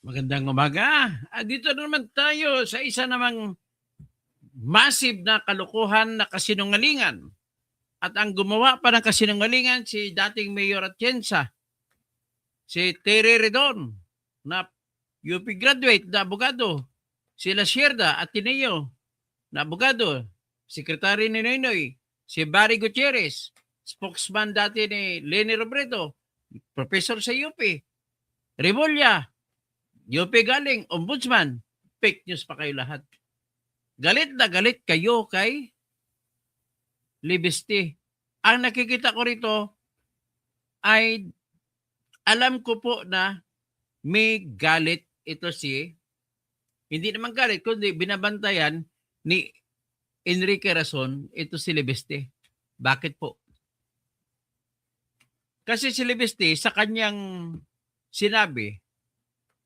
Magandang umaga. Dito na naman tayo sa isa namang massive na kalokohan na kasinungalingan. At ang gumawa pa ng kasinungalingan si dating Mayor Atienza, si Terry Redon, na UP graduate na abogado, si La Sierda Ateneo na abogado, sekretary ni Noynoy, si Barry Gutierrez, spokesman dati ni Leni Robredo, professor sa UP, Remulla, UP galing, ombudsman, fake news pa kayo lahat. Galit na galit kayo kay Libeste. Ang nakikita ko rito ay alam ko po na may galit ito hindi naman galit, kundi binabantayan ni Enrique Razon, ito si Libeste. Bakit po? Kasi si Libeste sa kanyang sinabi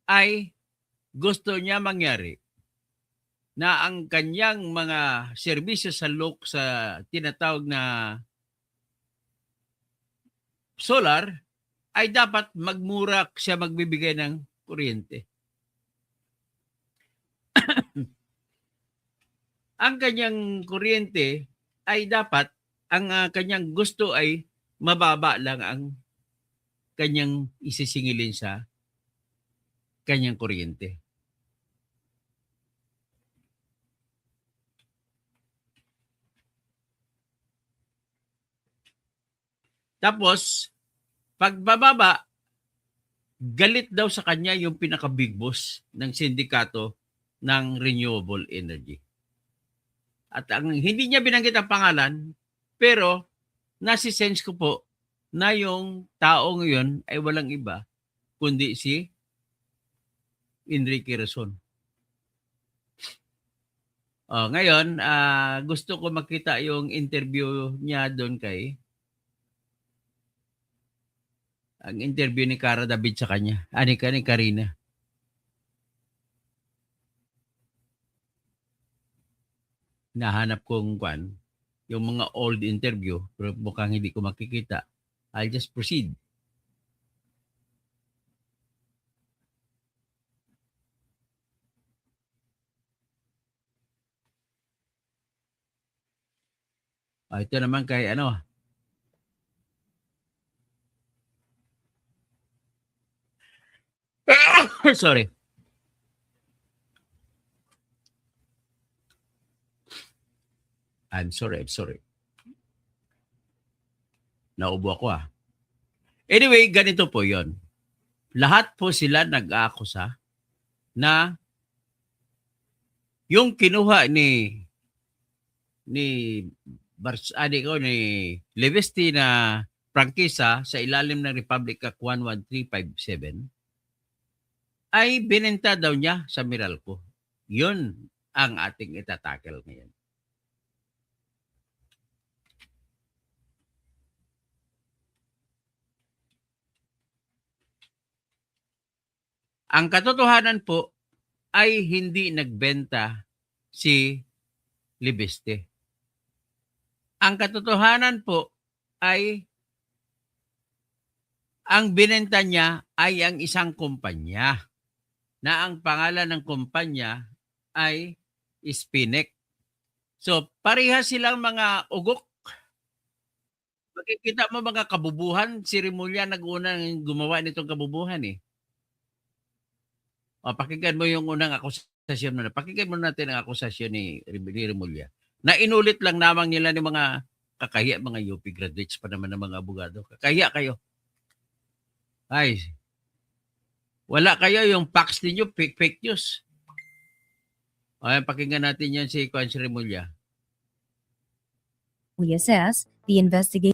ay gusto niya mangyari na ang kanyang mga serbisyo sa tinatawag na solar ay dapat magmura siya magbibigay ng kuryente. Ang kanyang kuryente ay dapat, ang kanyang gusto ay mababa lang ang kanyang isisingilin sa kanyang kuryente. Tapos, pagbababa, galit daw sa kanya yung pinaka-big boss ng sindikato ng renewable energy. At ang hindi niya binanggit ang pangalan, pero nasi-sense ko po na yung tao ngayon ay walang iba kundi si Enrique Razon. Ngayon, gusto ko makita yung interview niya doon ang interview ni Cara David sa kanya. Ni Karina. Nahanap kong yung mga old interview, pero mukhang hindi ko makikita. I'll just proceed. Ito naman kay sorry. I'm sorry. Naubo ako Anyway, ganito po yon. Lahat po sila nag-aakusa na yung kinuha ni Libeste na prangkisa sa ilalim ng Republic Act 11357 ay binenta daw niya sa Meralco. Yun ang ating itatakel ngayon. Ang katotohanan po ay hindi nagbenta si Libeste. Ang katotohanan po ay ang binenta niya ay ang isang kumpanya na ang pangalan ng kumpanya ay Spinek. So, parehas silang mga ugok. Makikita mo mga kabubuhan, si Remulla nag-unang gumawa nitong kabubuhan pakinggan mo yung unang akusasyon mo. Pakinggan mo natin ang akusasyon ni Remulla. Na inulit lang namang nila ng mga kakahiya, mga UP graduates pa naman ng mga abogado. Kakahiya kayo. Ay, wala kayo yung facts ninyo, fake news. Pakinggan natin yan si Remulla. Says the investigation.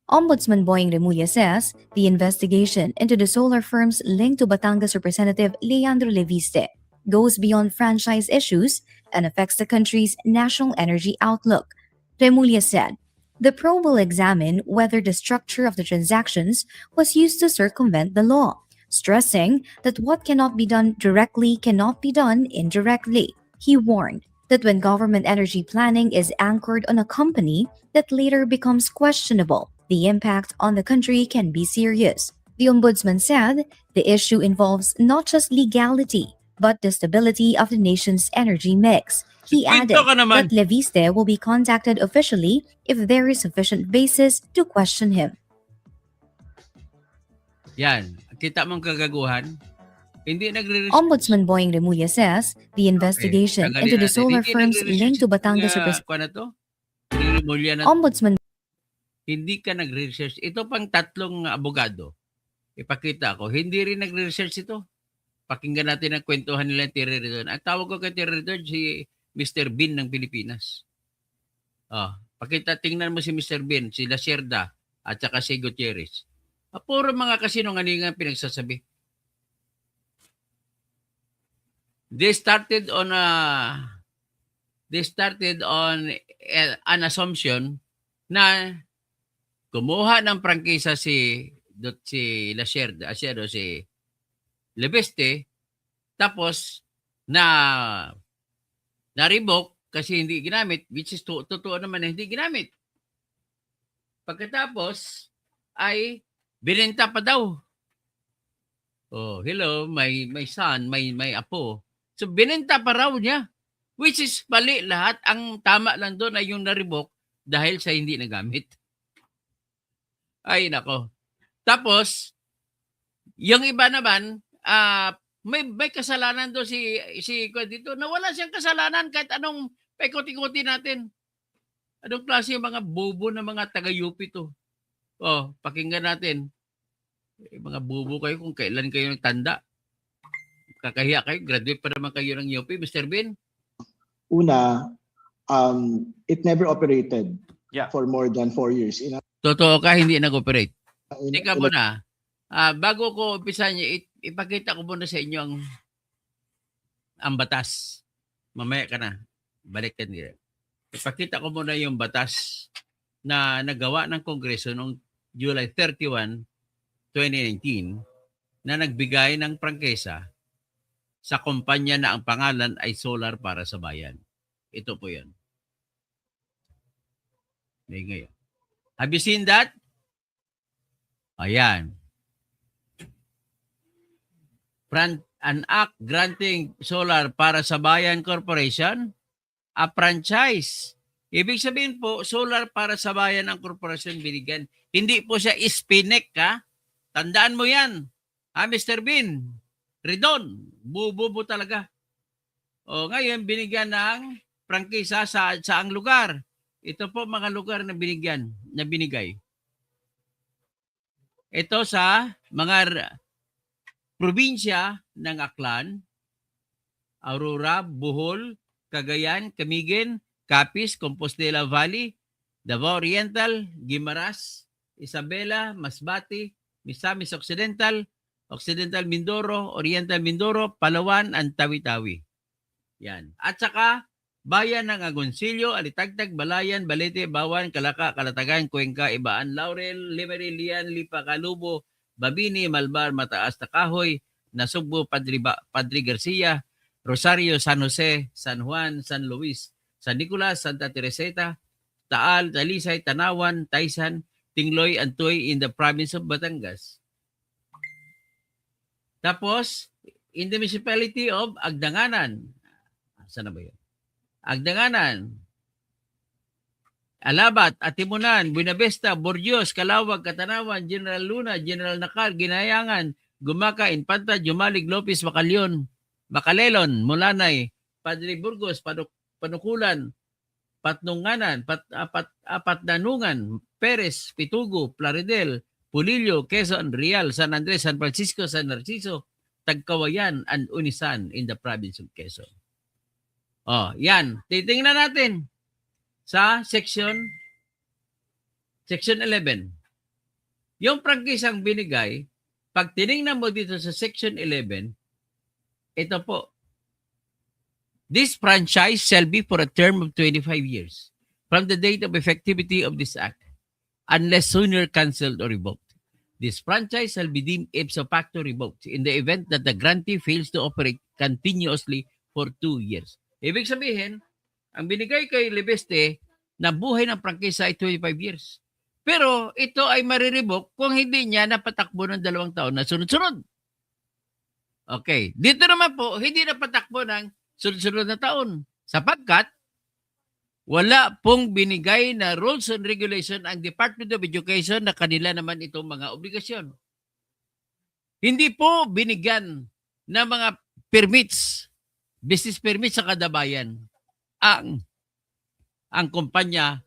Ombudsman Boying Remulla says the investigation into the solar firms linked to Batangas Representative Leandro Leviste goes beyond franchise issues and affects the country's national energy outlook. Remulla said the probe will examine whether the structure of the transactions was used to circumvent the law, stressing that what cannot be done directly cannot be done indirectly. He warned that when government energy planning is anchored on a company that later becomes questionable, the impact on the country can be serious. The ombudsman said the issue involves not just legality, but the stability of the nation's energy mix. He Kwento added ka naman. that Leviste will be contacted officially if there is sufficient basis to question him. Yan. Kita mong kagaguhan? Hindi nagre-research. Ombudsman Boying Remulla says the investigation Tanggalin into the natin. solar Hindi firms nagre-research linked to itong, Batangas kuwan na to? Rimulya na Ombudsman hindi ka nagre-research. Ito pang tatlong abogado. Ipakita ko. Hindi rin nagre-research ito. Pakinggan natin ang kwentuhan nila Terry Redon. Ang tawag ko kay Terry Redon, si Mr. Bean ng Pilipinas. Tingnan mo si Mr. Bean, si Lacerda, at saka si Gutierrez. Puro mga kasinungalingan pinagsasabi. They started on an assumption na kumuha ng prangkisa si Lacerda, si Leviste, tapos na-revoke kasi hindi ginamit, which is totoo naman na hindi ginamit. Pagkatapos ay binenta pa daw. Oh, hello, may son, may apo. So binenta pa raw niya, which is mali lahat. Ang tama lang doon ay yung na-revoke dahil sa hindi nagamit. Ay nako. Tapos yung iba naman, may kasalanan doon si dito na wala siyang kasalanan kahit anong paikot-ikuti natin. Anong klase yung mga bobo na mga taga-UP to? Pakinggan natin. Mga bobo kayo kung kailan kayo nagtanda. Kakahiya kayo, graduate pa naman kayo ng UP, Mr. Bin. Una, it never operated for more than 4 years. Totoo ka, hindi nag-operate. Teka muna. Bago ko umpisa niya, ipakita ko muna sa inyo ang batas. Mamaya ka na. Balik ka nila. Ipakita ko muna yung batas na nagawa ng Kongreso noong July 31, 2019 na nagbigay ng prangkesa sa kumpanya na ang pangalan ay Solar para sa Bayan. Ito po yan. Ngayon. Have you seen that? Ayan. An act granting Solar para sa Bayan Corporation a franchise. Ibig sabihin po, Solar para sa Bayan ang korporasyon binigyan. Hindi po siya ispinek, ha? Tandaan mo yan. Mr. Bin, Redon, bubo talaga. Ngayon, binigyan ng prangkisa sa ang lugar. Ito po mga lugar na binigay. Ito sa mga probinsya ng Aklan, Aurora, Bohol, Cagayan, Camiguin, Capiz, Compostela Valley, Davao Oriental, Guimaras, Isabela, Masbate, Misamis Occidental, Occidental Mindoro, Oriental Mindoro, Palawan, and Tawi-Tawi. Yan. At saka, bayan ng Agoncillo, Alitagtag, Balayan, Balete, Bawan, Calaca, Calatagan, Cuenca, Ibaan, Laurel, Limery, Lian, Lipa, Calubo, Babini, Malbar, Mataas, Takahoy, Nasugbo, Padre Garcia, Rosario, San Jose, San Juan, San Luis, San Nicolas, Santa Teresita, Taal, Talisay, Tanawan, Taysan, Tingloy, and Tuy in the province of Batangas. Tapos, in the municipality of Agdanganan. Saan na ba yun? Agdanganan, Alabat, Atimunan, Buenavista, Bordios, Calawag, Katanawan, General Luna, General Nakar, Ginayangan, Gumaka, Infanta, Jumalig, Lopez, Macalelon, Mulanay, Padre Burgos, Panukulan, Patnunganan, Patnanungan, Perez, Pitugo, Plaridel, Pulillo, Quezon, Real, San Andres, San Francisco, San Narciso, Tagkawayan, and Unisan in the province of Quezon. Yan. Titingnan natin sa section 11. Yung prangkisang binigay, pag tiningnan mo dito sa section 11, ito po. This franchise shall be for a term of 25 years from the date of effectivity of this act, unless sooner cancelled or revoked. This franchise shall be deemed ipso facto revoked in the event that the grantee fails to operate continuously for 2 years. Ibig sabihin, ang binigay kay Leviste na buhay ng prangkisa ay 25 years. Pero ito ay mariribok kung hindi niya napatakbo ng 2 taon na sunod-sunod. Okay. Dito naman po, hindi napatakbo ng sunod-sunod na taon. Sapagkat wala pong binigay na rules and regulation ang Department of Education na kanila naman itong mga obligasyon. Hindi po binigyan ng mga permits, business permits sa kadabayan ang kumpanya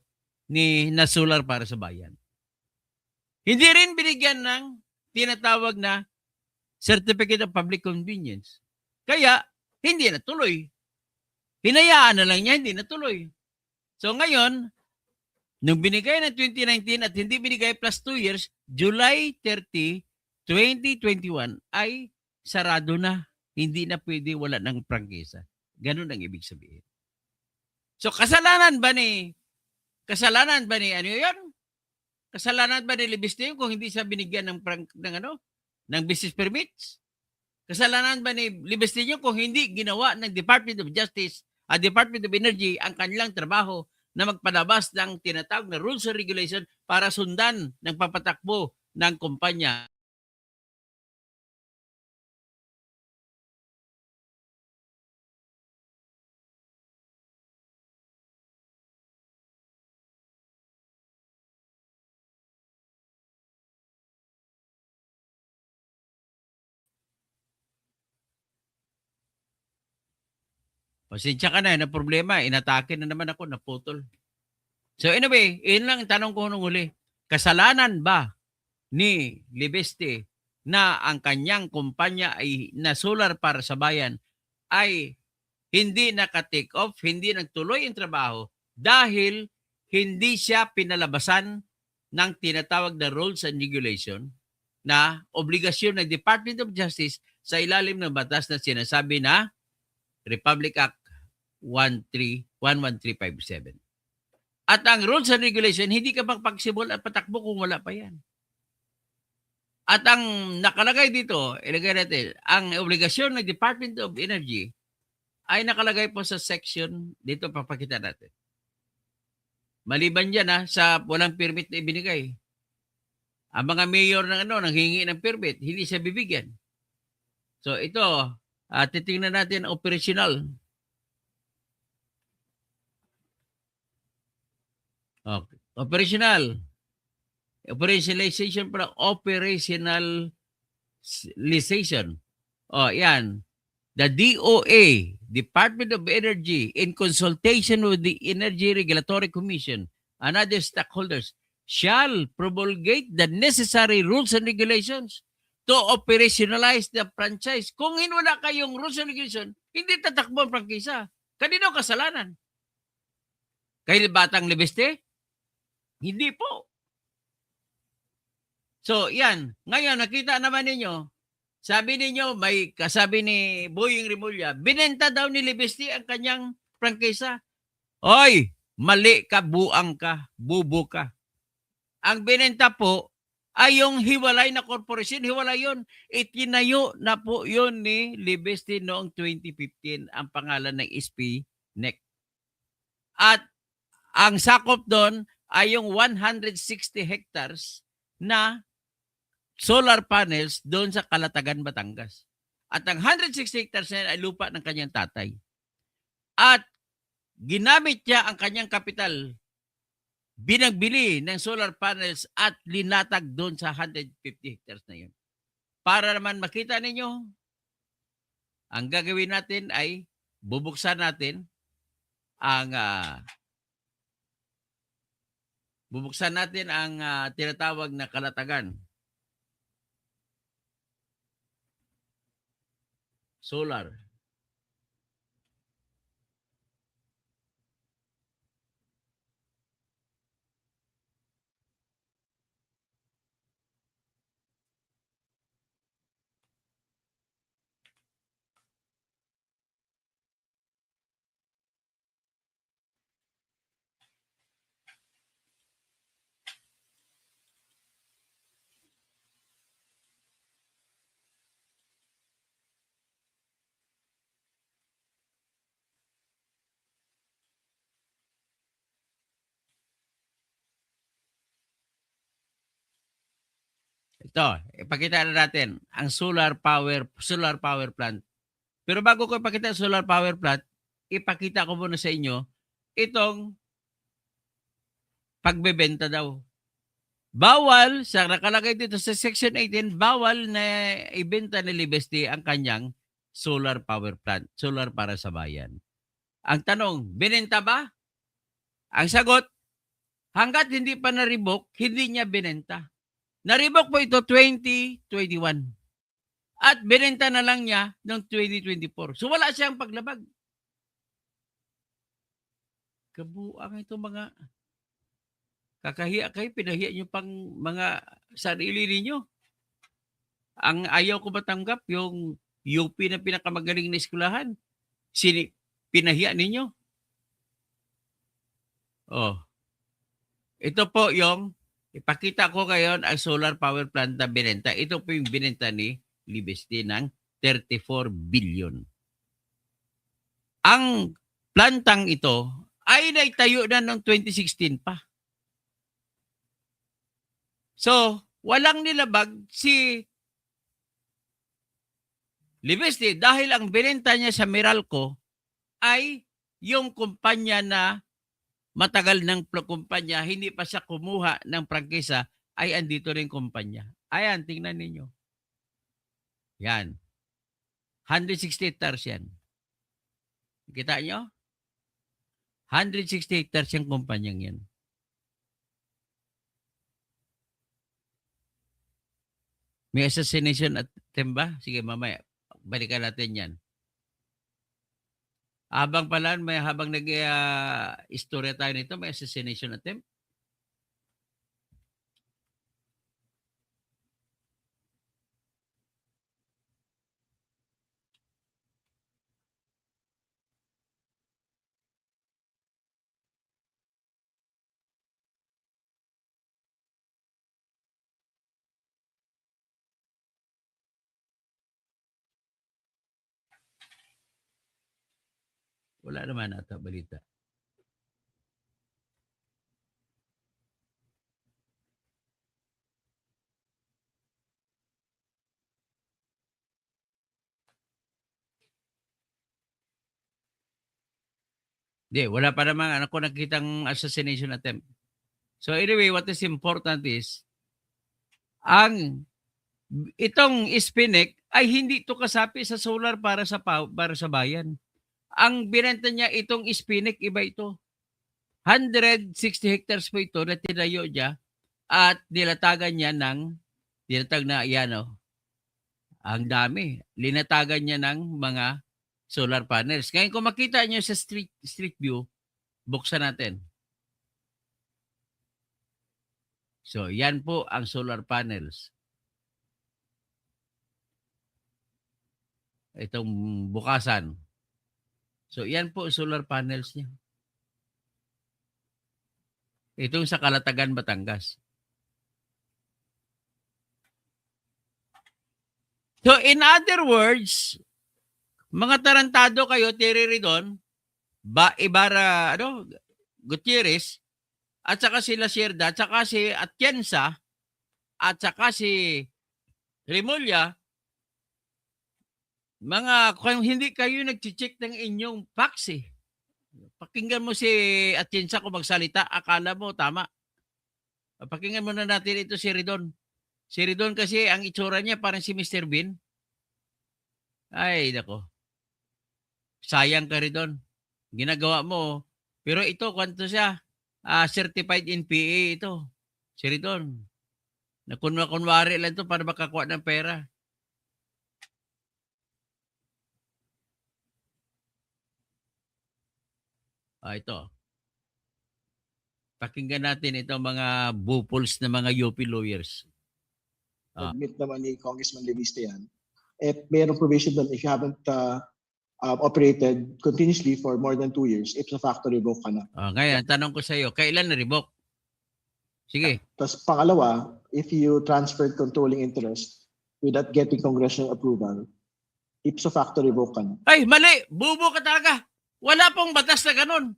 ni na solar para sa bayan. Hindi rin binigyan ng tinatawag na Certificate of Public Convenience. Kaya, hindi natuloy. Hinayaan na lang niya, hindi natuloy. So ngayon, nung binigay ng 2019 at hindi binigay plus 2 years, July 30, 2021 ay sarado na. Hindi na pwede, wala ng prangkisa. Ganun ang ibig sabihin. So kasalanan ba ni ano yun? Kasalanan ba ni Libiste kung hindi siya binigyan ng business permits? Kasalanan ba ni Libiste kung hindi ginawa ng Department of Justice at Department of Energy ang kanilang trabaho na magpalabas ng tinatawag na rules and regulation para sundan ng papatakbo ng kumpanya? Pasensya ka na problema, inatake na naman ako, naputol. So anyway, yun lang ang tanong ko nung huli. Kasalanan ba ni Libeste na ang kanyang kumpanya ay na solar para sa bayan ay hindi naka-take off, hindi nagtuloy ang trabaho dahil hindi siya pinalabasan ng tinatawag na rules and regulation na obligasyon ng Department of Justice sa ilalim ng batas na sinasabi na Republic Act 11357. At ang rules and regulation, hindi ka magpagsibol at patakbo kung wala pa yan. At ang nakalagay dito, ilagay natin, ang obligasyon ng Department of Energy ay nakalagay po sa section, dito papakita natin. Maliban dyan sa walang permit na ibinigay. Ang mga mayor nanghingi ng permit, hindi siya bibigyan. So ito, titingnan natin ang operational. Okay. Operationalization para operationalization. Yan. The DOA, Department of Energy, in consultation with the Energy Regulatory Commission and other stakeholders, shall promulgate the necessary rules and regulations to operationalize the franchise. Kung wala kayong rules and regulation, hindi tatakbo ang prangkisa. Kanino kasalanan? Kay Batang Libeste? Hindi po. So, yan. Ngayon, nakita naman ninyo, sabi ninyo, may kasabi ni Boying Rimulya, binenta daw ni Libeste ang kanyang prangkisa. Oy, mali ka, buang ka, bubo ka. Ang binenta po ay yung hiwalay na korporasyon, hiwalay yun. Itinayo na po yun ni Libeste noong 2015 ang pangalan ng SPNEC. At ang sakop doon ay yung 160 hectares na solar panels doon sa Calatagan, Batangas. At ang 160 hectares na ay lupa ng kanyang tatay. At ginamit niya ang kanyang kapital, binagbili ng solar panels at linatag doon sa 150 hectares na yun. Para naman makita ninyo, ang gagawin natin ay bubuksan natin ang tinatawag na Calatagan solar. Ito, ipakita na natin ang solar power plant. Pero bago ko ipakita ang solar power plant, ipakita ko muna sa inyo itong pagbebenta daw. Bawal, sa nakalagay dito sa Section 18, bawal na ibenta ni Libeste ang kanyang solar power plant, solar para sa bayan. Ang tanong, binenta ba? Ang sagot, hanggat hindi pa na-revoke, hindi niya binenta. Na-revoke po ito 2021. At binenta na lang niya noong 2024. So wala siyang paglabag. Kabuang ito mga kakahiya kayo, pinahiya niyo pang mga sarili ninyo. Ang ayaw ko matanggap, yung UP na pinakamagaling na eskwelahan, pinahiya ninyo. Oh. Ito po yung, ipakita ko ngayon ang solar power plant na binenta. Ito po yung binenta ni Libeste ng 34 billion. Ang plantang ito ay naitayo na noong 2016 pa. So, walang nilabag si Libeste dahil ang binenta niya sa Meralco ay yung kumpanya na matagal ng kumpanya, hindi pa siya kumuha ng prangkisa, ay andito rin kumpanya. Ayan, tingnan ninyo. Yan. 160 hectares yan. Kita nyo? 160 hectares yung kumpanyang yan. May assassination attempt ba? Sige, mamaya. Balikan natin yan. Habang nag-istorya tayo nito, may assassination attempt. Wala naman ata balita. Hindi, wala pa naman ako nakitang assassination attempt. So anyway, what is important is, itong Spinek ay hindi to kasapi sa solar para sa bayan. Ang binenta niya itong Spinek, iba ito. 160 hectares po ito na tinayo niya at nilatagan niya ang dami. Linatagan niya ng mga solar panels. Ngayon kung makita niyo sa street view, buksan natin. So, yan po ang solar panels. Itong bukasan. So, yan po solar panels niya. Itong sa Calatagan, Batangas. So, in other words, mga tarantado kayo, Teriridon, Ibarra, Gutierrez, at saka si Lacerda, at saka si Atienza, at saka si Remulla, kung hindi kayo nag-check ng inyong facts eh. Pakinggan mo si Atienza kung magsalita, akala mo tama. Pakinggan mo na natin ito si Ridon. Si Ridon kasi ang itsura niya parang si Mr. Bean. Ay, nako. Sayang ka Ridon. Ginagawa mo. Pero ito, kwanto siya? Certified in PA ito. Si Ridon. Kunwari lang ito para makakuha ng pera. Ito. Pakinggan natin ito mga bupols na mga UP lawyers. Admit naman ni Congressman Libiste yan. Mayroong provision doon if you haven't operated continuously for more than 2 years, ipso facto revoke ka na. Ngayon, tanong ko sa iyo, kailan na-revoke? Sige. Tapos pangalawa, if you transferred controlling interest without getting congressional approval, ipso facto revoke ka na. Ay, mali! Bubo ka talaga! Wala pong batas na ganun.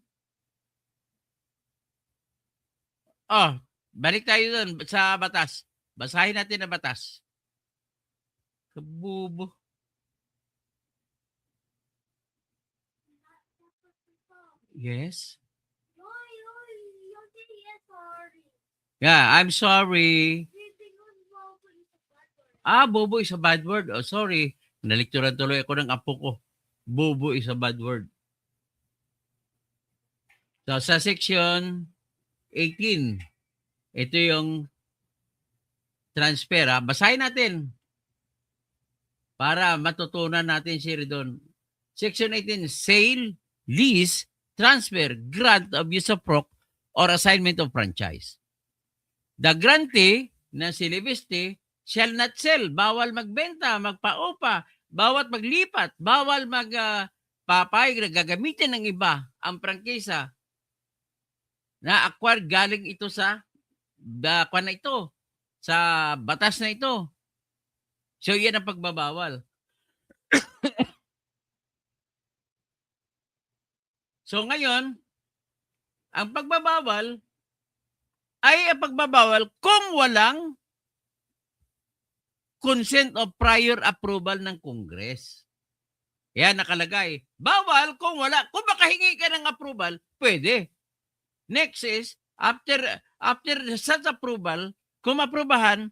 Balik tayo dun sa batas. Basahin natin ang batas. Kabubo. Yes. Yeah, I'm sorry. Bobo is a bad word. Oh, sorry. Nalikturan tuloy ako ng apo ko. Bobo is a bad word. So, sa section 18, ito yung transfer. Basahin natin para matutunan natin si Ridon. Section 18, sale, lease, transfer, grant of use of proc, or assignment of franchise. The grantee na si Libiste shall not sell, bawal magbenta, magpaupa, bawat maglipat, bawal magpapayag na gagamitin ng iba ang prangkisa na acquired galing ito sa kwan na ito, sa batas na ito. So, yan ang pagbabawal. So, ngayon, ang pagbabawal ay ang pagbabawal kung walang consent of prior approval ng Congress. Yan nakalagay. Bawal kung wala. Kung makahingi ka ng approval, pwede. Next is, after such approval, kung aprubahan,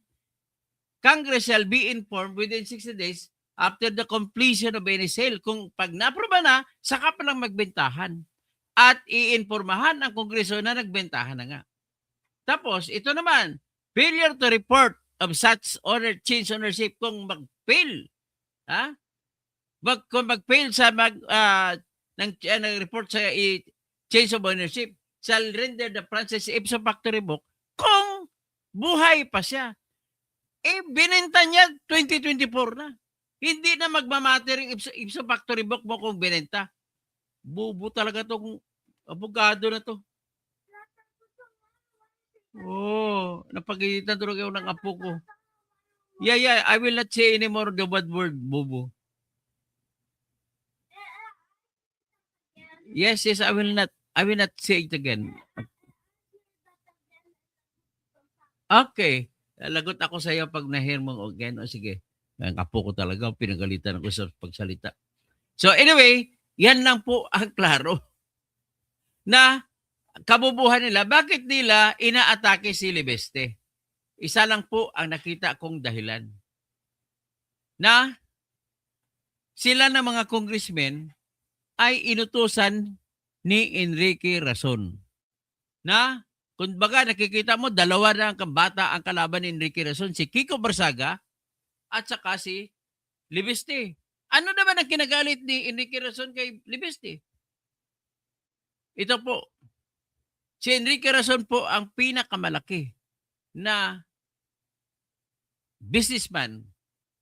Congress shall be informed within 60 days after the completion of any sale. Kung pag na-aproba na, saka pa lang magbentahan. At iinformahan ang Kongreso na nagbentahan na nga. Tapos, ito naman, failure to report of such change ownership kung mag-fail. Kung mag-fail sa report sa change of ownership, shall render the franchise ipso facto revoke kung buhay pa siya. Binenta niya 2024 na. Hindi na magmamatter yung ipso facto revoke mo kung binenta. Bubo talaga itong abogado na to. Napagalitan talaga ako ng apo ko. Yeah, I will not say anymore the bad word, Bobo. Yes, I will not say it again. Okay. Lagot ako sa iyo pag na-hear mo again. O sige. Ang apo ko talaga, pinagalitan ako sa pagsalita. So anyway, yan lang po ang klaro na kabubuhan nila. Bakit nila inaatake si Libeste? Isa lang po ang nakita kong dahilan. Na sila na mga congressmen ay inutusan ni Enrique Razon. Na, kung baga nakikita mo, dalawa na ang bata ang kalaban ni Enrique Razon, si Kiko Barsaga at saka si Libeste. Ano naman ang kinagalit ni Enrique Razon kay Libeste? Ito po, si Enrique Razon po ang pinakamalaki na businessman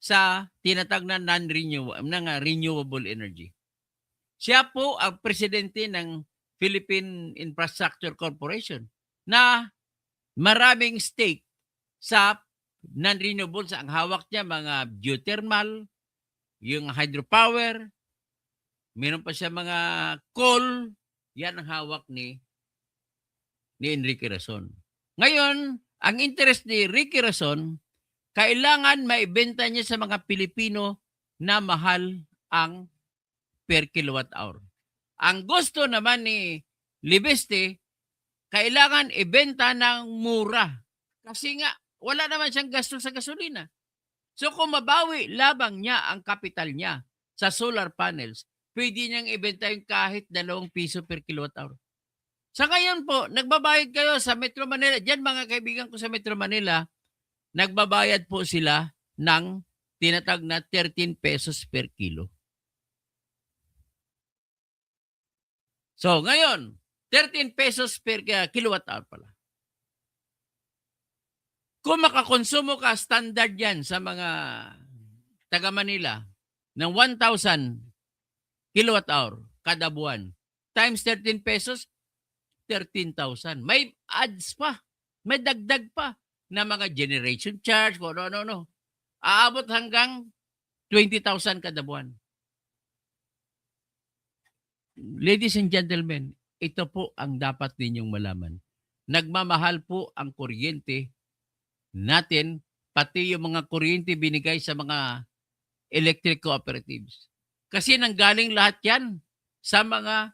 sa tinatag na renewable energy. Siya po ang presidente ng Philippine Infrastructure Corporation na maraming stake sa non-renewables. Ang hawak niya mga geothermal, yung hydropower, meron pa siya mga coal, yan ang hawak ni Enrique Razon. Ngayon, ang interest ni Enrique Razon, kailangan maibenta niya sa mga Pilipino na mahal ang per kilowatt hour. Ang gusto naman ni Libeste, kailangan ibenta ng mura. Kasi nga, wala naman siyang gasto sa gasolina. So kung mabawi labang niya ang kapital niya sa solar panels, pwede niyang ibenta yung kahit 2 piso per kilowatt hour. Sa ngayon po, nagbabayad kayo sa Metro Manila. Diyan mga kaibigan ko sa Metro Manila, nagbabayad po sila ng tinatag na 13 pesos per kilo. So ngayon, 13 pesos per kilowatt hour pala. Kung makakonsumo ka, standard yan sa mga taga Manila ng 1,000 kilowatt hour kada buwan. Times 13 pesos, 13,000. May ads pa. May dagdag pa na mga generation charge. No. Aabot hanggang 20,000 kada buwan. Ladies and gentlemen, ito po ang dapat ninyong malaman. Nagmamahal po ang kuryente natin pati yung mga kuryente binigay sa mga electric cooperatives. Kasi nanggaling lahat yan sa mga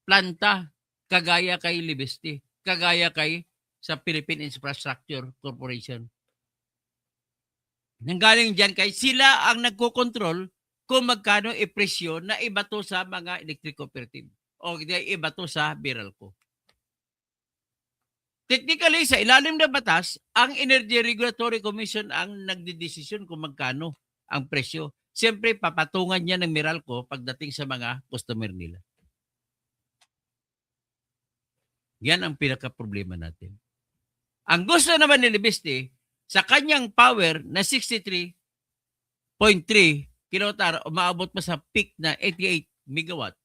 planta kagaya kay Libeste, kagaya kay sa Philippine Infrastructure Corporation. Nanggaling dyan kay sila ang nagkokontrol kung magkano ipresyo na ibato sa mga electric cooperative o ibato sa Biralco. Technically, sa ilalim ng batas, ang Energy Regulatory Commission ang nagdidesisyon kung magkano ang presyo. Siyempre, papatungan niya ng Meralco pagdating sa mga customer nila. Yan ang pinaka-problema natin. Ang gusto naman ni Libeste, sa kanyang power na 63.3 kilowatt, umaabot pa sa peak na 88 megawatt,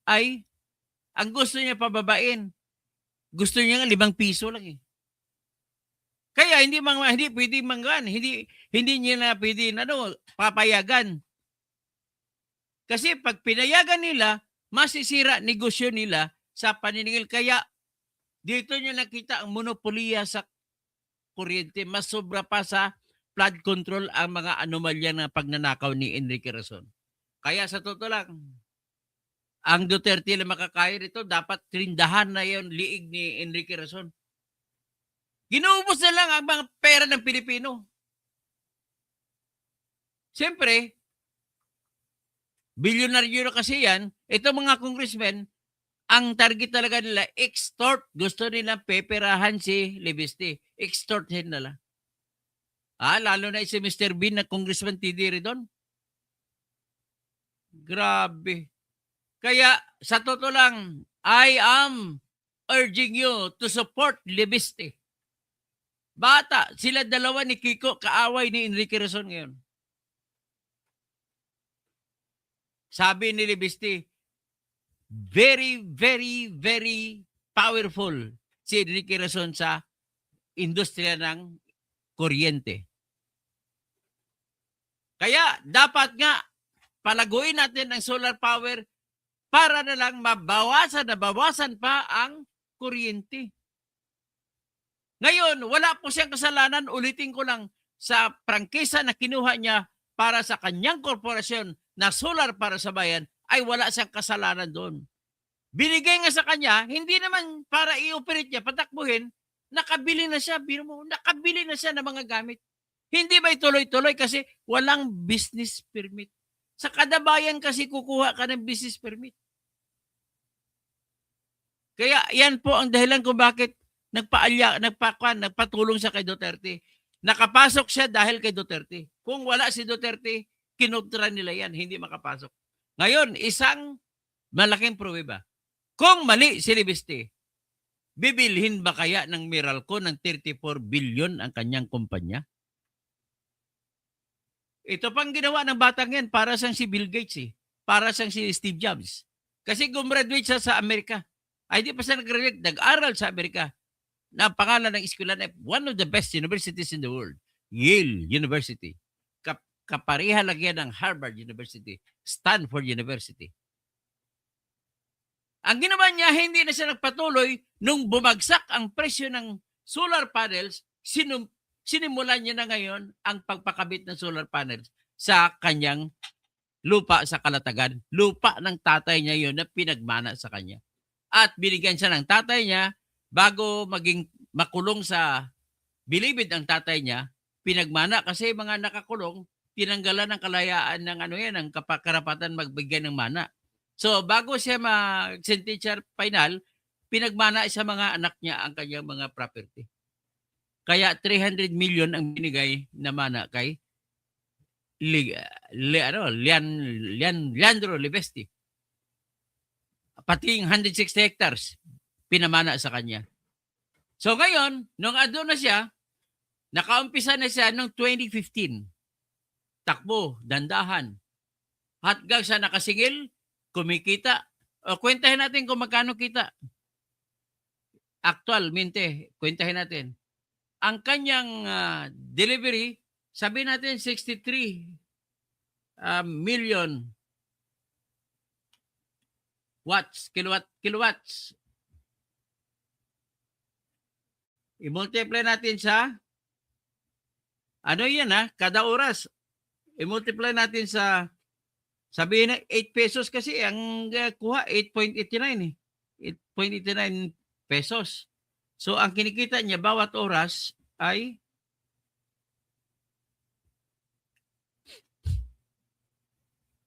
ay ang gusto niya pababain. Gusto niya nga 5 piso lang eh. Kaya hindi pwede hindi niya na pwede papayagan. Kasi pag pinayagan nila, masisira negosyo nila sa paniningil. Kaya dito niya nakita ang monopolya sa kuryente. Mas sobra pa sa flood control ang mga anomalya na pagnanakaw ni Enrique Razon. Kaya sa totoo lang, ang Duterte na makakaya nito, dapat trindahan na yon liig ni Enrique Razon. Ginuubos na lang ang mga pera ng Pilipino. Siyempre, bilyonaryo na kasi yan, ito mga congressmen, ang target talaga nila, extort. Gusto nila peperahan si Libeste. Extorthin nila. Lalo na si Mr. Bean na Congressman T.D. Redon. Grabe. Kaya, sa totoo lang, I am urging you to support Libeste. Bata, sila dalawa ni Kiko, kaaway ni Enrique Razon ngayon. Sabi ni Libeste, very, very, very powerful si Enrique Razon sa industriya ng kuryente. Kaya, dapat nga, palaguin natin ang solar power para na lang mabawasan pa ang kuryente. Ngayon, wala po siyang kasalanan. Ulitin ko lang, sa prangkisa na kinuha niya para sa kanyang korporasyon na solar para sa bayan, ay wala siyang kasalanan doon. Binigay nga sa kanya, hindi naman para i-operate niya, patakbuhin, nakabili na siya, nakabili na siya ng mga gamit. Hindi ba ituloy-tuloy kasi walang business permit. Sa kada bayan kasi kukuha ka ng business permit. Kaya yan po ang dahilan kung bakit nagpatulong siya kay Duterte. Nakapasok siya dahil kay Duterte. Kung wala si Duterte, kinontra nila yan, hindi makapasok. Ngayon, isang malaking pruweba. Kung mali si Libeste, bibilhin ba kaya ng Meralco ng 34 billion ang kanyang kumpanya? Ito pang ginawa ng batang yan, para siyang si Bill Gates eh. Para siyang si Steve Jobs. Kasi gumraduate siya sa Amerika. Ay di pa siya nag-aral sa Amerika. Na pangalan ng eskwela na one of the best universities in the world. Yale University. Kapareha lang yan ng Harvard University. Stanford University. Ang ginawa niya, hindi na siya nagpatuloy nung bumagsak ang presyo ng solar panels, sinimulan niya na ngayon ang pagpakabit ng solar panels sa kanyang lupa sa Kalatagan. Lupa ng tatay niya yon na pinagmana sa kanya. At binigyan siya ng tatay niya bago maging makulong sa bilibid ang tatay niya, pinagmana kasi mga nakakulong, tinanggalan ng kalayaan ng ng karapatan magbigay ng mana. So bago siya mag-sentenciar final, pinagmana sa mga anak niya ang kanyang mga property. Kaya 300 million ang binigay na mana kay Leandro Libeste. Pati 160 hectares pinamana sa kanya. So ngayon, nung ado na siya, nakaumpisa na siya noong 2015. Takbo, dandahan. Hanggang sa nakasingil, kumikita. O, kwentahin natin kung magkano kita. Actualmente, kwentahin natin. Ang kanyang delivery, sabi natin 63 million kilowatts. I-multiply natin sa Ano yan kada oras. I-multiply natin sa, sabihin na 8 pesos kasi ang kuha 8.89 8.89 pesos. So ang kinikita niya bawat oras ay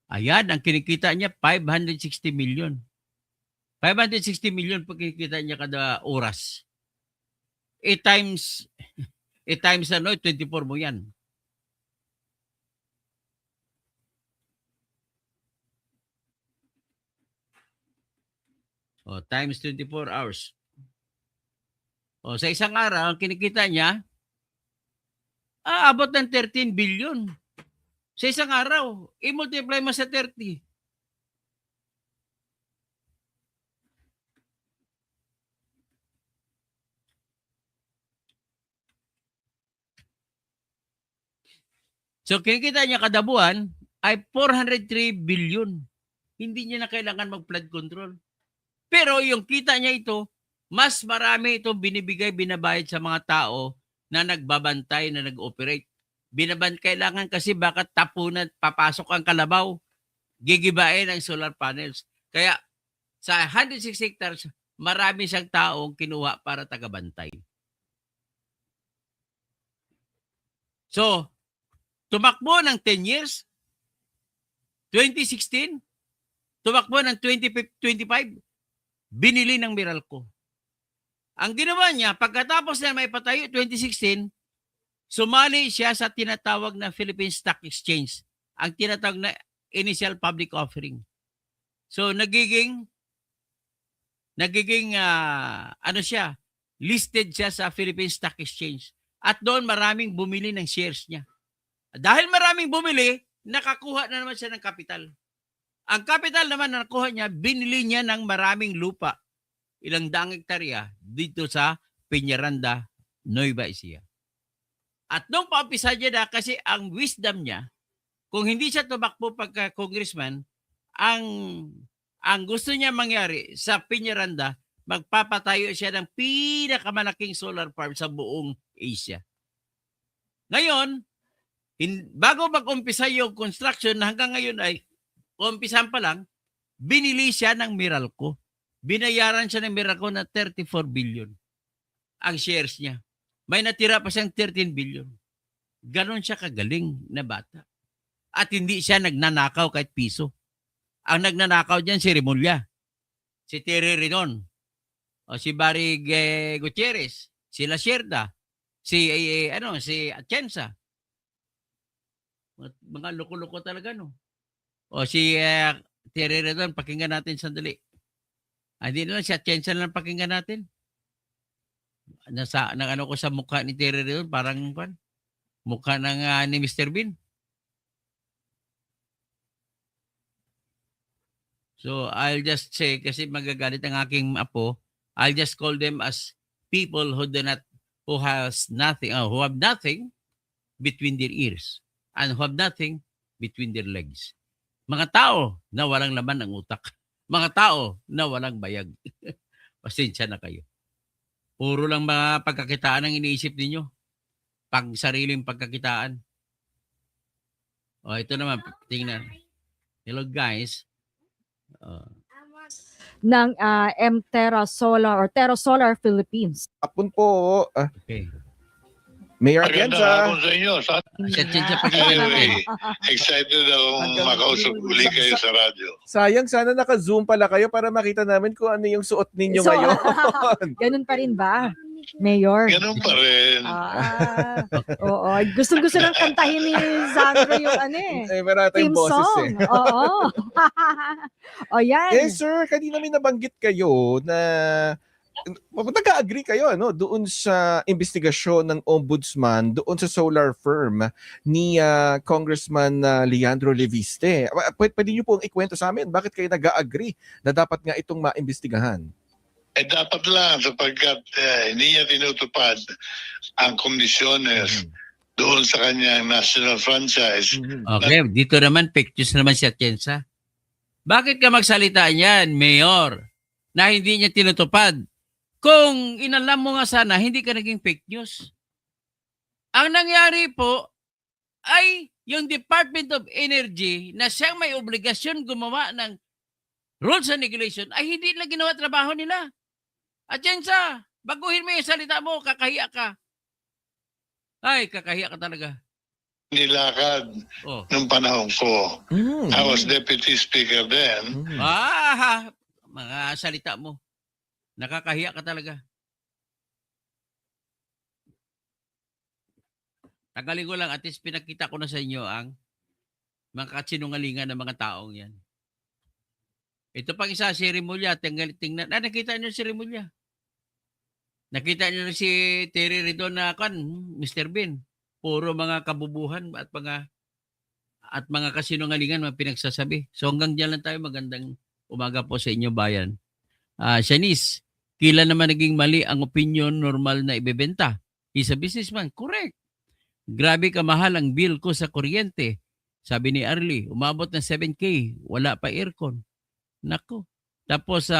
ayan, ang kinikita niya 560 million. 560 million po kinikita niya kada oras. 8 times 24 mo yan. Times 24 hours. Sa isang araw, ang kinikita niya, abot ng 13 billion. Sa isang araw, i-multiply mo sa 30. So, kinikita niya kada buwan ay 403 billion. Hindi niya na kailangan mag-flood control. Pero yung kita niya ito, mas marami ito binabayad sa mga tao na nagbabantay, na nag-operate. Kailangan kasi baka tapunan, papasok ang kalabaw, gigibain ang solar panels. Kaya sa 106 hectares, marami siyang taong kinuha para tagabantay. So, tumakbo ng 10 years, 2016, tumakbo ng 2025, binili ng Meralco. Ang ginawa niya, pagkatapos na may patayo 2016, sumali siya sa tinatawag na Philippine Stock Exchange, ang tinatawag na initial public offering. So nagiging listed siya sa Philippine Stock Exchange. At doon maraming bumili ng shares niya. Dahil maraming bumili, nakakuha na naman siya ng kapital. Ang kapital naman na nakuha niya, binili niya ng maraming lupa, ilang daang hektarya, dito sa Peñaranda, Nueva Ecija. At nung paumpisa niya na, kasi ang wisdom niya, kung hindi siya tumakbo pagka congressman, ang gusto niya mangyari sa Peñaranda, magpapatayo siya ng pinakamalaking solar farm sa buong Asia. Ngayon, bago mag-umpisa yung construction, hanggang ngayon ay umpisan pa lang, binili siya ng Meralco. Binayaran siya ng Meralco na 34 billion ang shares niya. May natira pa siyang 13 billion. Ganon siya kagaling na bata. At hindi siya nagnanakaw kahit piso. Ang nagnanakaw diyan si Remulla, si Terry Renon, o si Barry Gutierrez, si Lacerda, si Atienza. Mga loko-loko talaga, no? O si Terry Renon, pakinggan natin sandali. Hindi na lang si Atienza lang pakinggan natin. Nang ko sa mukha ni Terry Renon, parang mukha ng ni Mr. Bean. So I'll just say, kasi magagalit ang aking apo, I'll just call them as people who have nothing between their ears and who have nothing between their legs. Mga tao na walang laman ng utak. Mga tao na walang bayag. Pasensya na kayo. Puro lang mga pagkakitaan ang iniisip ninyo. Sariling pagkakitaan. Ito naman, tingnan. Hello guys. Ng Terra Solar Philippines. Hapon po. Okay. Mayor Magandang Atienza. hapon sa inyo. Atienza, pakinggan natin. Excited akong makausap uli kayo sa radyo. Sayang, sana naka-zoom pala kayo para makita namin kung ano yung suot ninyo So, ngayon. Ganun pa rin ba, Mayor? Ganun pa rin. Oo. Gustong-gusto nang kantahin ni Sandro yung Meron tayong theme boses song. Oo. O yan. Yes, sir. Kanina may nabanggit kayo na nagka-agree kayo doon sa investigasyon ng ombudsman doon sa solar firm ni Congressman Leandro Leviste. Pwede niyo pong ikwento sa amin bakit kayo nag-agree na dapat nga itong maimbestigahan? Dapat lang sapagkat hindi niya tinutupad ang komisyones doon sa kanyang national franchise. Okay, dito naman, pictures naman si Atienza. Bakit ka magsalita niyan, Mayor, na hindi niya tinutupad? Kung inalam mo nga sana, hindi ka naging fake news. Ang nangyari po ay yung Department of Energy na siyang may obligasyon gumawa ng rules and regulation ay hindi na ginawa trabaho nila. At yan baguhin mo yung salita mo, kakahiya ka. Ay, kakahiya ka talaga. nilakad Oh. nung panahon ko. I was Deputy Speaker then. Mga salita mo. Nakakahiya ka talaga. Tagalin ko lang, at least pinakita ko na sa inyo ang mga katsinungalingan ng mga taong yan. Ito pang isa, seremolya. Tingnan. Nakita niyo yung seremolya. Nakita niyo si Terry Ridon na Mr. Bean. Puro mga kabubuhan at mga kasinungalingan mga pinagsasabi. So hanggang diyan lang tayo. Magandang umaga po sa inyo, bayan. Shanice, kailan naman naging mali ang opinion normal na ibebenta? He's a businessman. Correct. Grabe kamahal ang bill ko sa kuryente. Sabi ni Arlie, umabot ng 7K. Wala pa aircon. Nako. Tapos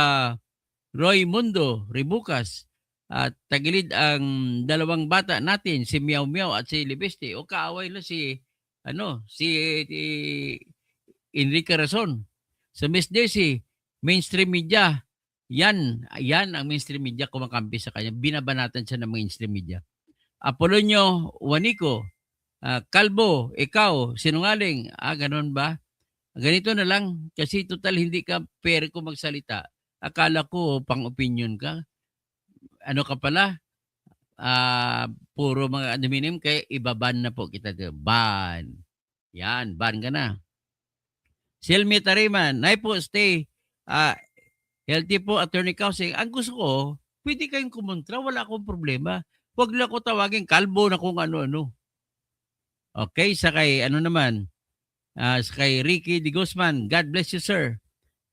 Roy Mundo, Ribucas, at tagilid ang dalawang bata natin, si Miao Miao at si Libeste. O kaaway na si Enrique Razon. Sa Miss Daisy, mainstream media. Yan ang mainstream media kumakampi sa kanya. Binabanatan siya ng mainstream media. Apolonio Juanico, Kalbo, ikaw, sinungaling. Ganon ba? Ganito na lang, kasi total hindi ka fair kung magsalita. Akala ko pang-opinion ka. Ano ka pala? Puro mga aluminum, kaya ibaban na po kita. Ban. Yan, ban ka na. Selmi Tariman, nay po, stay. Healthy po, Attorney Kausing. Ang gusto ko, pwede kayong kumontra, wala akong problema. Huwag lang ko tawagin kalbo na kung ano-ano. Okay, sa kay kay Ricky de Guzman, God bless you, sir.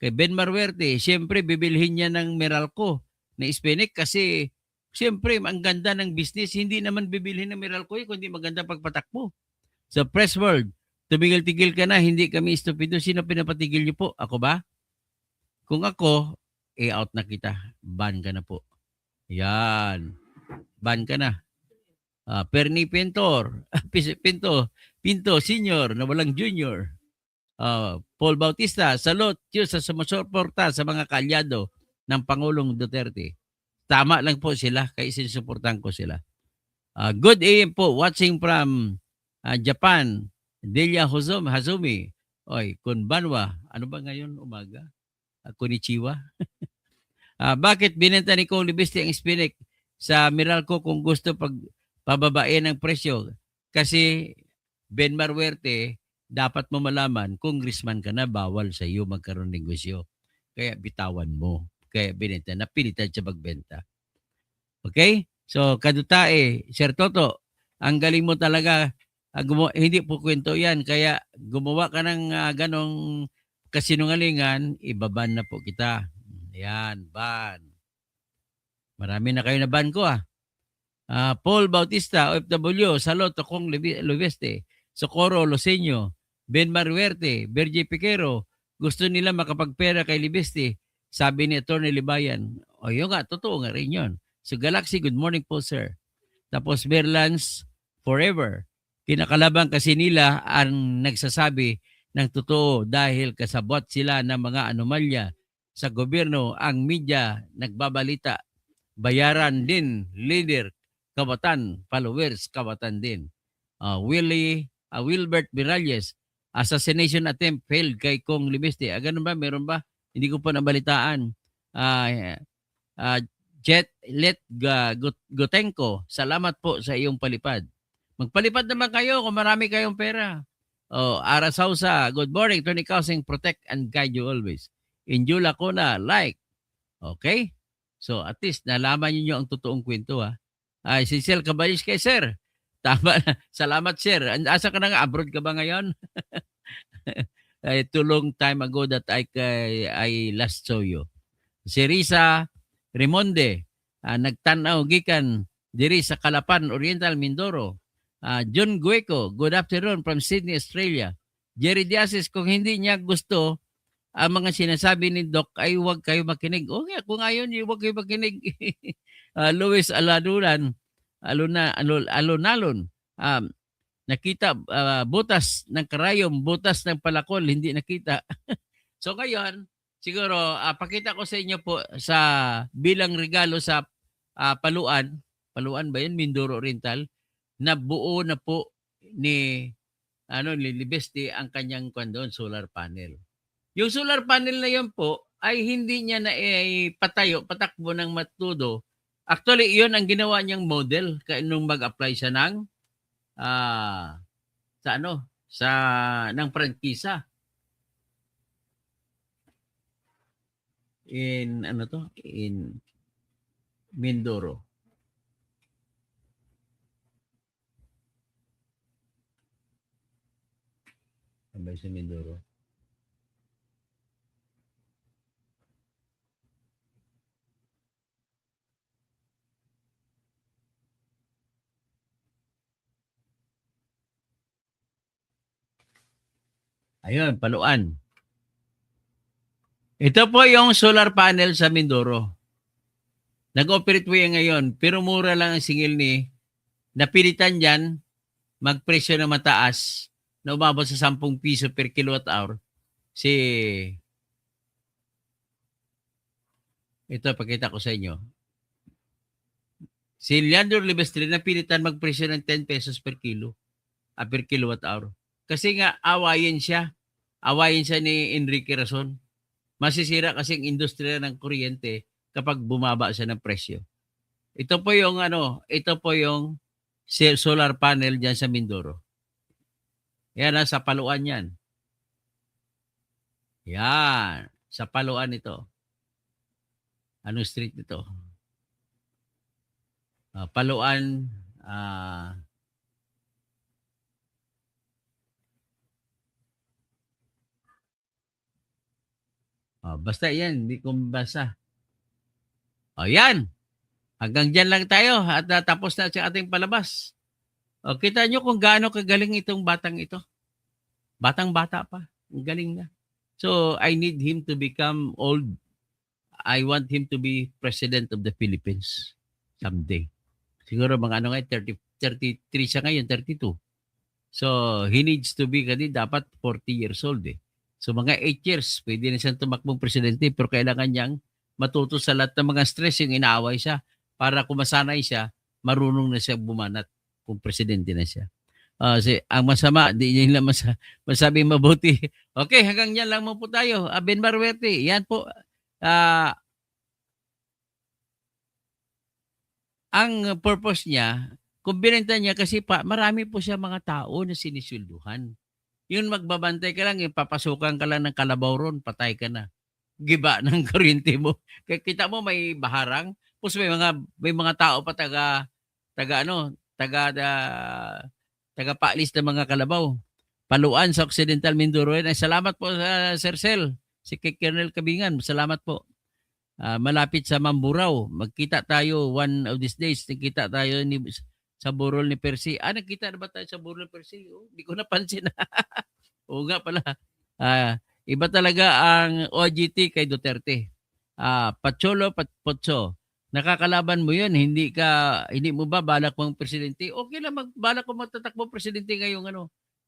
Kay Ben Marwerte, siyempre bibilhin niya ng Meralco na Hispanic kasi siyempre ang ganda ng business. Hindi naman bibilhin ng Meralco kundi maganda pagpatakbo. Sa Press World, tumigil-tigil ka na, hindi kami stupido. Sino pinapatigil niyo po? Ako ba? Kung ako, out na kita. Ban ka na po. Yan. Ban ka na. Perni Pintor, Pinto Senior na walang junior. Paul Bautista, salute yun sa sumusuporta sa mga kalyado ng Pangulong Duterte. Tama lang po sila, kaya sinusuportahan ko sila. Good AM po, watching from Japan, Delia Hazumi. Oy, konbanwa. Ano ba ngayon umaga? Konnichiwa. Bakit binenta ni Kong Libiste ang Hispanic sa Meralco kung gusto pababain ang presyo? Kasi Ben Marwerte, dapat mo malaman, congressman ka na, bawal sa iyo magkaroon ng negosyo. Kaya bitawan mo. Kaya binenta, napilitan siya magbenta. Okay? So, kadutae, Sir Toto, ang galing mo talaga. Hindi po kwento yan. Kaya gumawa ka ng ganong kasinungalingan, ibaban na po kita. Yan, ban. Marami na kayo na ban ko Paul Bautista, OFW, Salot, Kong Luveste, Socorro, Loseño, Ben Marwerte, Bergie Piquero, gusto nila makapagpera kay Libeste, sabi ni Atty. Libayan. O yun nga, totoo nga rin yun. So Galaxy, good morning po, sir. Tapos Berlans, forever. Kinakalaban kasi nila ang nagsasabi ng totoo dahil kasabot sila ng mga anomalya sa gobyerno. Ang media nagbabalita, bayaran din, leader, kawatan, followers, kawatan din. Wilbert Miralles, assassination attempt failed kay Kong Libeste. Ganun ba? Meron ba? Hindi ko pa nabalitaan. Gotenko, salamat po sa iyong palipad. Magpalipad naman kayo kung marami kayong pera. Ara Sausa, good morning. Tony Kausing, protect and guide you always. Injula ko na, like. Okay? So at least nalaman niyo ang totoong kwento si Cecil Caballos kay sir. Tama. Salamat sir. Asa ka na nga? Abroad ka ba ngayon? Too long time ago that I last saw you. Si Risa Rimonde, nagtanaw gikan diri sa Calapan, Oriental, Mindoro. John Gueco, good afternoon from Sydney, Australia. Jerry Diazes, kung hindi niya gusto ang mga sinasabi ni Doc ay huwag kayo makinig. Okay, kung ayaw niyo, huwag kayo makinig. Luis Alonalon, nakita butas ng karayom, butas ng palakol, hindi nakita. So ngayon, siguro pakita ko sa inyo po sa bilang regalo sa Paluan ba yun? Mindoro Oriental, na buo na po ni Libeste ang kanyang solar panel. Yung solar panel na yun po ay hindi niya na patakbo ng matudo. Actually, yun ang ginawa niyang model nung mag-apply siya ng ng prangkisa. In Mindoro. Sabay sa Mindoro. Ayun, Paluan. Ito po yung solar panel sa Mindoro. Nag-operate po yan ngayon, pero mura lang ang singil ni. Napilitan yan, magpresyo na mataas, na umabot sa 10 piso per kilowatt hour. Ito, pakita ko sa inyo. Si Leandro Libestre, napilitan magpresyo ng 10 pesos per kilowatt hour. Kasi nga, awayin siya ni Enrique Razon. Masisira kasi ang industriya ng kuryente kapag bumaba siya ng presyo. Ito po yung solar panel diyan sa Mindoro. Yan sa Paluan yan. Yan, sa Paluan ito. Anong street ito? Paluan basta yan, hindi ko mabasa. Yan. Hanggang dyan lang tayo at tapos na sa ating palabas. Kita nyo kung gaano kagaling itong batang ito. Batang-bata pa. Ang galing na. So, I need him to become old. I want him to be President of the Philippines someday. Siguro mga 33 siya ngayon, 32. So, he needs to be, dapat 40 years old eh. So mga 8 years, pwede na siyang tumakbong presidente, pero kailangan niyang matuto sa lahat ng mga stress yung inaaway siya para kung masanay siya, marunong na siya bumanat kung presidente na siya. Ang masama, di niya lang masabi mabuti. Okay, hanggang yan lang mo po tayo. Ben Maruerte, yan po. Ang purpose niya, kung binenta niya kasi marami po siya mga tao na sinisilduhan. Yun magbabantay ka lang, papasukan ka lang ng kalabaw ron, patay ka na. Giba ng kuryente mo. Kaya kita mo may baharang, plus may mga tao pa taga paalis ng mga kalabaw. Paluan sa Occidental Mindoro. Salamat po sa Sir Sel, si Colonel Kabingan. Salamat po. Malapit sa Mamburao. Magkita tayo one of these days. Nakita tayo sa burol ni Percy. Nakita na ba tayo sa burol ni Percy? Hindi ko napansin. Oo nga pala. Iba talaga ang OGT kay Duterte. Pacholo, Potso. Nakakalaban mo yun. Hindi mo ba balak mong presidente? Okay lang, balak ko magtatakbo presidente ngayong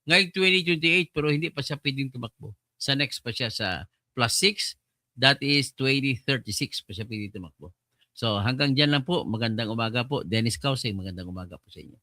ngayong 2028, pero hindi pa siya pwedeng tumakbo. Sa next pa siya sa +6. That is 2036 pa siya pwedeng tumakbo. So hanggang dyan lang po. Magandang umaga po. Dennis Causing, magandang umaga po sa inyo.